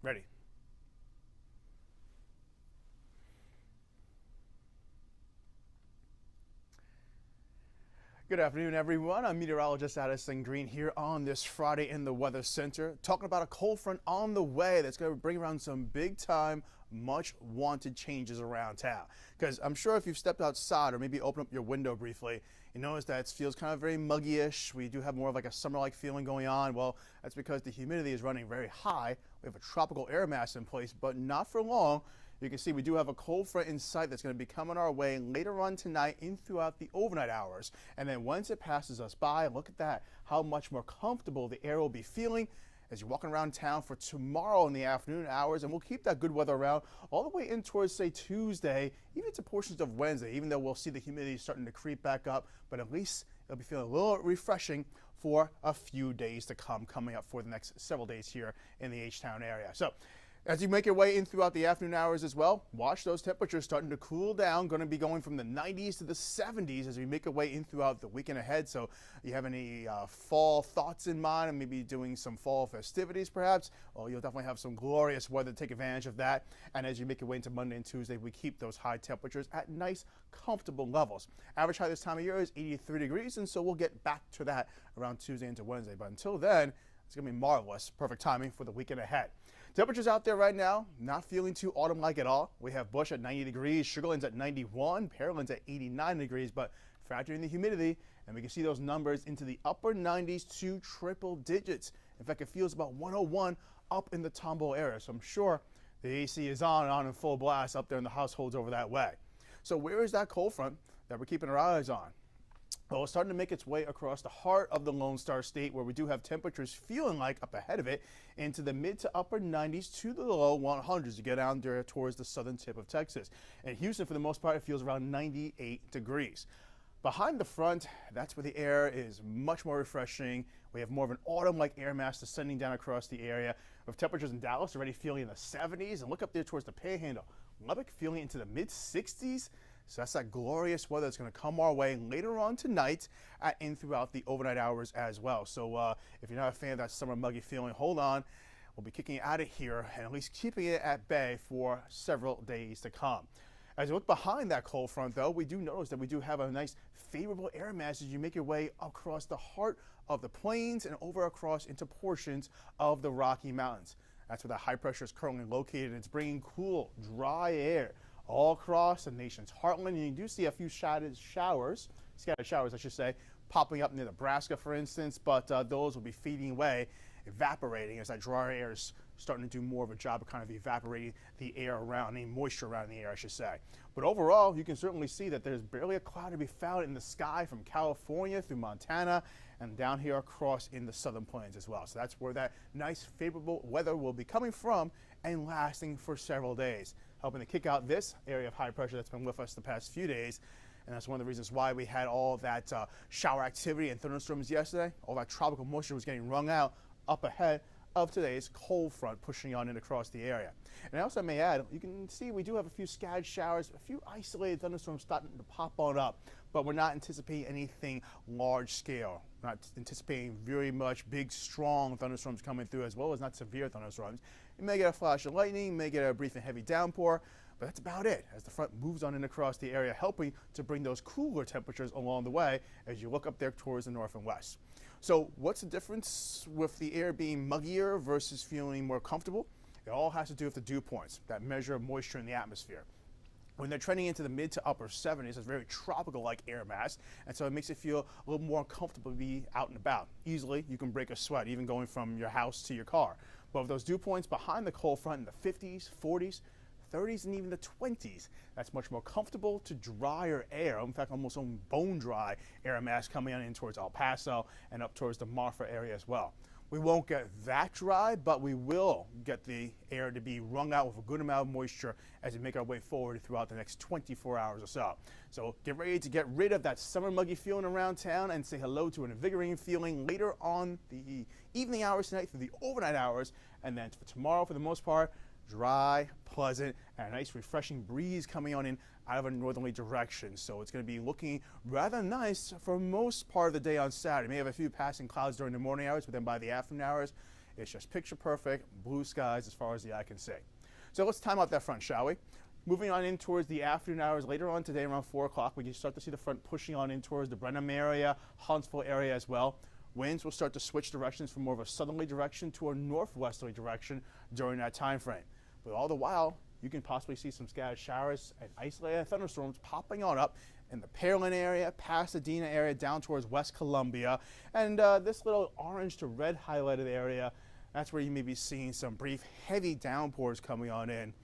Ready. Good afternoon, everyone. I'm Meteorologist Addison Green here on this Friday in the Weather Center, talking about a cold front on the way that's going to bring around some big time, much wanted changes around town. Because I'm sure if you've stepped outside or maybe opened up your window briefly, you notice that it feels kind of very muggy-ish. We do have more of like a summer-like feeling going on. Well, that's because the humidity is running very high. We have a tropical air mass in place, but not for long. You can see we do have a cold front in sight that's going to be coming our way later on tonight and throughout the overnight hours. And then once it passes us by, look at that, how much more comfortable the air will be feeling as you're walking around town for tomorrow in the afternoon hours. And we'll keep that good weather around all the way in towards, say, Tuesday, even to portions of Wednesday, even though we'll see the humidity starting to creep back up. But at least it'll be feeling a little refreshing for a few days to come, coming up for the next several days here in the H-Town area. So as you make your way in throughout the afternoon hours as well, watch those temperatures starting to cool down, going to be going from the 90s to the 70s as we make our way in throughout the weekend ahead. So you have any fall thoughts in mind and maybe doing some fall festivities perhaps? Well, you'll definitely have some glorious weather to take advantage of that. And as you make your way into Monday and Tuesday, we keep those high temperatures at nice, comfortable levels. Average high this time of year is 83 degrees, and so we'll get back to that around Tuesday into Wednesday. But until then, it's going to be marvelous. Perfect timing for the weekend ahead. Temperatures out there right now, not feeling too autumn-like at all. We have Bush at 90 degrees, Sugarland's at 91, Pearland's at 89 degrees, but factor in the humidity, and we can see those numbers into the upper 90s to triple digits. In fact, it feels about 101 up in the Tomball area, so I'm sure the AC is on in full blast up there in the households over that way. So where is that cold front that we're keeping our eyes on? Well, it's starting to make its way across the heart of the Lone Star State, where we do have temperatures feeling like up ahead of it into the mid to upper 90s to the low 100s. You get down there towards the southern tip of Texas. And Houston, for the most part, it feels around 98 degrees. Behind the front, that's where the air is much more refreshing. We have more of an autumn-like air mass descending down across the area. With temperatures in Dallas already feeling in the 70s, and look up there towards the Panhandle. Lubbock feeling into the mid 60s. So that's that glorious weather that's going to come our way later on tonight and throughout the overnight hours as well. So if you're not a fan of that summer muggy feeling, hold on. We'll be kicking it out of here and at least keeping it at bay for several days to come. As you look behind that cold front, though, we do notice that we do have a nice favorable air mass as you make your way across the heart of the plains and over across into portions of the Rocky Mountains. That's where the high pressure is currently located. It's bringing cool, dry air all across the nation's heartland, and you do see a few scattered showers, I should say, popping up near Nebraska, for instance, but those will be fading away, evaporating as that drier air is starting to do more of a job of kind of evaporating the air around, the moisture around the air, I should say. But overall, you can certainly see that there's barely a cloud to be found in the sky from California through Montana and down here across in the southern plains as well. So that's where that nice favorable weather will be coming from and lasting for several days, helping to kick out this area of high pressure that's been with us the past few days. And that's one of the reasons why we had all of that shower activity and thunderstorms yesterday. All that tropical moisture was getting wrung out up ahead of today's cold front pushing on in across the area. And also I may add, you can see we do have a few scattered showers, a few isolated thunderstorms starting to pop on up, but we're not anticipating anything large scale. Not anticipating very much big, strong thunderstorms coming through, as well as not severe thunderstorms. You may get a flash of lightning, may get a brief and heavy downpour, but that's about it as the front moves on in across the area, helping to bring those cooler temperatures along the way as you look up there towards the north and west. So what's the difference with the air being muggier versus feeling more comfortable? It all has to do with the dew points, that measure of moisture in the atmosphere. When they're trending into the mid to upper 70s, it's very tropical-like air mass, and so it makes it feel a little more comfortable to be out and about. Easily, you can break a sweat, even going from your house to your car. But with those dew points behind the cold front in the 50s, 40s, 30s, and even the 20s, that's much more comfortable to drier air. In fact, almost some bone-dry air mass coming on in towards El Paso and up towards the Marfa area as well. We won't get that dry, but we will get the air to be wrung out with a good amount of moisture as we make our way forward throughout the next 24 hours or so. So get ready to get rid of that summer muggy feeling around town and say hello to an invigorating feeling later on the evening hours tonight through the overnight hours. And then for tomorrow, for the most part, dry, pleasant, and a nice refreshing breeze coming on in out of a northerly direction. So it's going to be looking rather nice for most part of the day on Saturday. May have a few passing clouds during the morning hours, but then by the afternoon hours, it's just picture perfect, blue skies as far as the eye can see. So let's time out that front, shall we? Moving on in towards the afternoon hours, later on today around 4 o'clock, we can start to see the front pushing on in towards the Brenham area, Huntsville area as well. Winds will start to switch directions from more of a southerly direction to a northwesterly direction during that time frame. But all the while, you can possibly see some scattered showers and isolated thunderstorms popping on up in the Pearland area, Pasadena area, down towards West Columbia. And this little orange to red highlighted area, that's where you may be seeing some brief heavy downpours coming on in.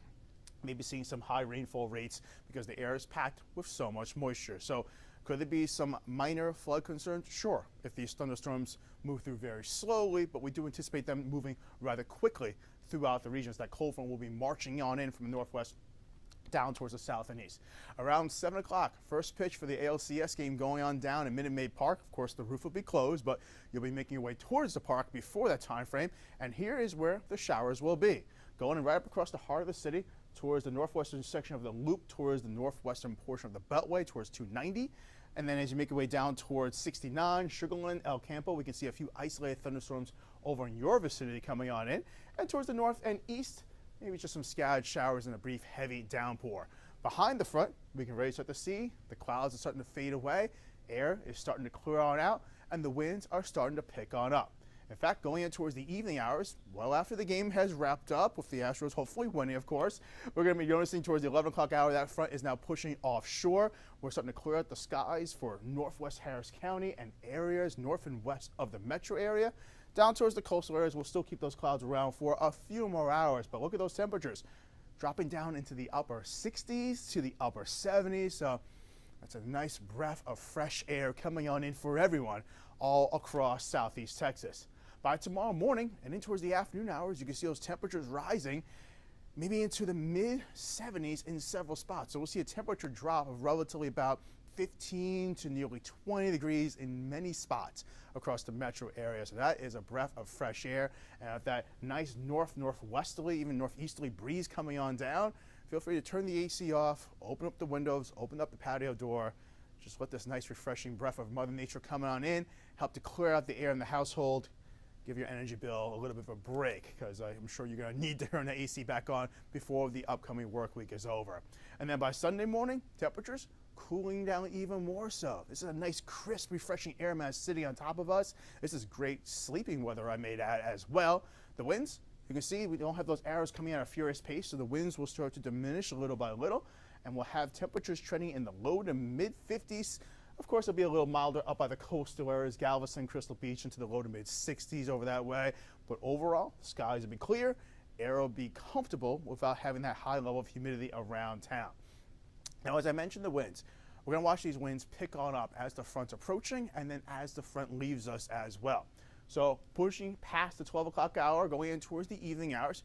Maybe seeing some high rainfall rates because the air is packed with so much moisture. So could there be some minor flood concerns? Sure, if these thunderstorms move through very slowly, but we do anticipate them moving rather quickly throughout the regions. That cold front will be marching on in from the northwest down towards the south and east. Around 7 o'clock, first pitch for the ALCS game going on down in Minute Maid Park. Of course, the roof will be closed, but you'll be making your way towards the park before that time frame. And here is where the showers will be. Going right up across the heart of the city, towards the northwestern section of the loop, towards the northwestern portion of the Beltway, towards 290. And then as you make your way down towards 69, Sugarland, El Campo, we can see a few isolated thunderstorms over in your vicinity coming on in. And towards the north and east, maybe just some scattered showers and a brief heavy downpour. Behind the front, we can already start to see the clouds are starting to fade away. Air is starting to clear on out, and the winds are starting to pick on up. In fact, going in towards the evening hours, well after the game has wrapped up, with the Astros hopefully winning, of course, we're going to be noticing towards the 11 o'clock hour that front is now pushing offshore. We're starting to clear out the skies for northwest Harris County and areas north and west of the metro area. Down towards the coastal areas, we'll still keep those clouds around for a few more hours, but look at those temperatures dropping down into the upper 60s to the upper 70s. So that's a nice breath of fresh air coming on in for everyone all across southeast Texas. By tomorrow morning and in towards the afternoon hours, you can see those temperatures rising maybe into the mid 70s in several spots. So we'll see a temperature drop of relatively about 15 to nearly 20 degrees in many spots across the metro area. So that is a breath of fresh air. And with that nice northwesterly, even northeasterly breeze coming on down, feel free to turn the AC off, open up the windows, open up the patio door. Just let this nice refreshing breath of Mother Nature come on in, help to clear out the air in the household, give your energy bill a little bit of a break, because I'm sure you're going to need to turn the AC back on before the upcoming work week is over. And then by Sunday morning, temperatures cooling down even more so. This is a nice, crisp, refreshing air mass sitting on top of us. This is great sleeping weather, I may add, as well. The winds, you can see we don't have those arrows coming at a furious pace, so the winds will start to diminish little by little, and we'll have temperatures trending in the low to mid 50s. Of course, it'll be a little milder up by the coastal areas, Galveston, Crystal Beach, into the low to mid 60s over that way. But overall, skies will be clear, air will be comfortable without having that high level of humidity around town. Now, as I mentioned, the winds. We're going to watch these winds pick on up as the front's approaching and then as the front leaves us as well. So pushing past the 12 o'clock hour, going in towards the evening hours,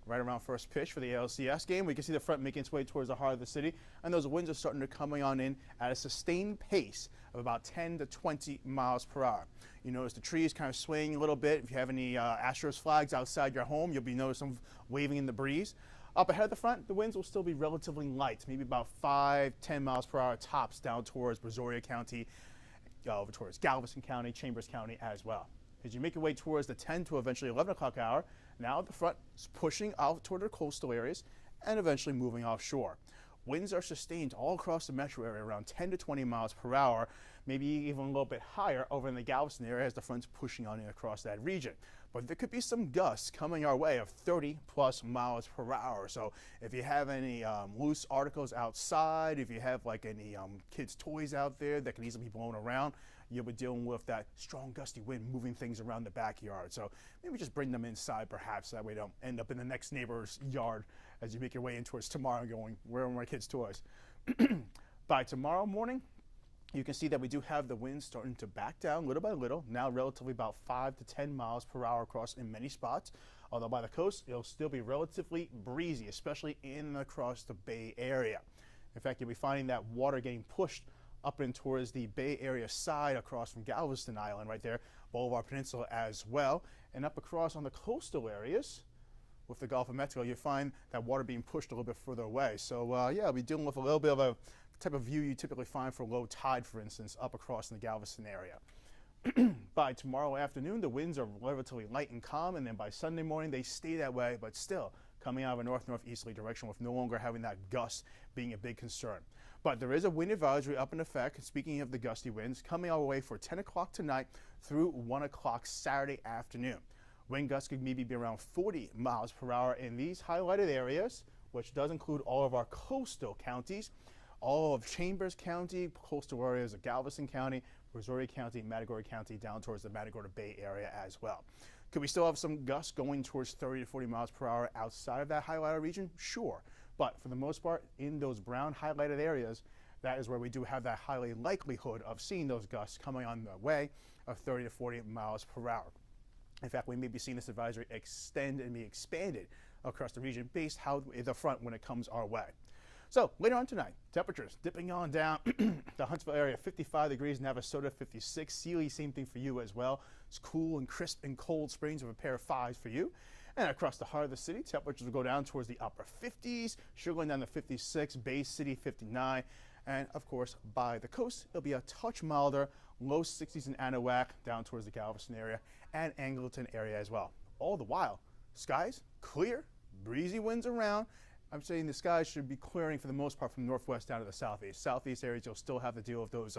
right around first pitch for the ALCS game, we can see the front making its way towards the heart of the city, and those winds are starting to coming on in at a sustained pace of about 10 to 20 miles per hour. You notice the trees kind of swaying a little bit. If you have any Astros flags outside your home, you'll be noticing them waving in the breeze. Up ahead of the front, the winds will still be relatively light, maybe about 5-10 miles per hour tops down towards Brazoria County, over towards Galveston County, Chambers County as well. As you make your way towards the 10 to eventually 11 o'clock hour, now the front is pushing out toward the coastal areas and eventually moving offshore. Winds are sustained all across the metro area around 10 to 20 miles per hour, maybe even a little bit higher over in the Galveston area as the front's pushing on in across that region. But there could be some gusts coming our way of 30 plus miles per hour. So if you have any loose articles outside, if you have like any kids' toys out there that can easily be blown around, you'll be dealing with that strong gusty wind moving things around the backyard. So maybe just bring them inside perhaps, that way they don't end up in the next neighbor's yard as you make your way in towards tomorrow going, where are my kids' toys? By tomorrow morning, you can see that we do have the winds starting to back down little by little, now relatively about 5 to 10 miles per hour across in many spots. Although by the coast, it'll still be relatively breezy, especially in and across the Bay Area. In fact, you'll be finding that water getting pushed up in towards the Bay Area side across from Galveston Island right there, Boulevard Peninsula as well. And up across on the coastal areas, with the Gulf of Mexico, you find that water being pushed a little bit further away. So yeah, we'll be dealing with a little bit of a type of view you typically find for low tide, for instance, up across in the Galveston area. By tomorrow afternoon, the winds are relatively light and calm, and then by Sunday morning, they stay that way, but still coming out of a north-northeasterly direction with no longer having that gust being a big concern. But there is a wind advisory up in effect, speaking of the gusty winds, coming our way for 10 o'clock tonight through 1 o'clock Saturday afternoon. Wind gusts could maybe be around 40 miles per hour in these highlighted areas, which does include all of our coastal counties, all of Chambers County, coastal areas of Galveston County, Missouri County, Matagorda County, down towards the Matagorda Bay area as well. Could we still have some gusts going towards 30 to 40 miles per hour outside of that highlighted region? Sure. But for the most part, in those brown highlighted areas, that is where we do have that highly likelihood of seeing those gusts coming on the way of 30 to 40 miles per hour. In fact, we may be seeing this advisory extend and be expanded across the region based how the front when it comes our way. So later on tonight, temperatures dipping on down. The Huntsville area 55 degrees, Navasota 56, Sealy same thing for you as well. It's cool and crisp and cold springs with a pair of 5s for you. And across the heart of the city, temperatures will go down towards the upper 50s, Sugarland down to 56, Bay City 59, and of course by the coast it'll be a touch milder, low 60s in Anahuac down towards the Galveston area and Angleton area as well. All the while, skies clear, breezy winds around. I'm saying the skies should be clearing for the most part from northwest down to the southeast. Southeast areas, you'll still have to deal with those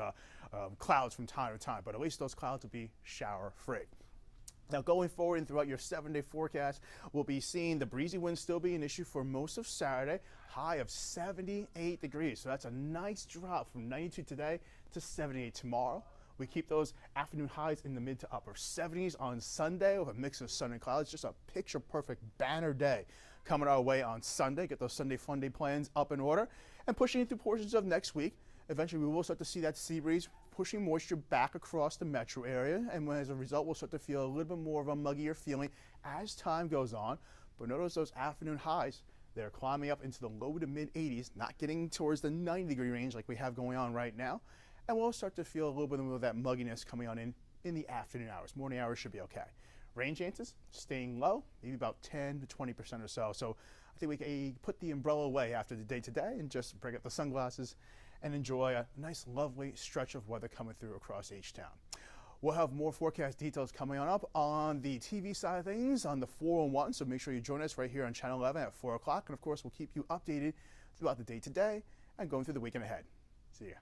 clouds from time to time, but at least those clouds will be shower free. Now going forward and throughout your 7-day forecast, we'll be seeing the breezy winds still be an issue for most of Saturday, high of 78 degrees. So that's a nice drop from 92 today to 78 tomorrow. We keep those afternoon highs in the mid to upper 70s on Sunday with a mix of sun and clouds. Just a picture perfect banner day coming our way on Sunday. Get those Sunday fun day plans up in order and pushing into portions of next week. Eventually, we will start to see that sea breeze pushing moisture back across the metro area, and as a result, we'll start to feel a little bit more of a muggier feeling as time goes on. But notice those afternoon highs, they're climbing up into the low to mid 80s, not getting towards the 90-degree range like we have going on right now, and we'll start to feel a little bit more of that mugginess coming on in the afternoon hours. Morning hours should be okay. Rain chances staying low, maybe about 10 to 20% or so. So I think we can put the umbrella away after the day today and just bring up the sunglasses and enjoy a nice, lovely stretch of weather coming through across H-Town. We'll have more forecast details coming on up on the TV side of things on the 401, so make sure you join us right here on Channel 11 at 4 o'clock. And of course, we'll keep you updated throughout the day today and going through the weekend ahead. See ya.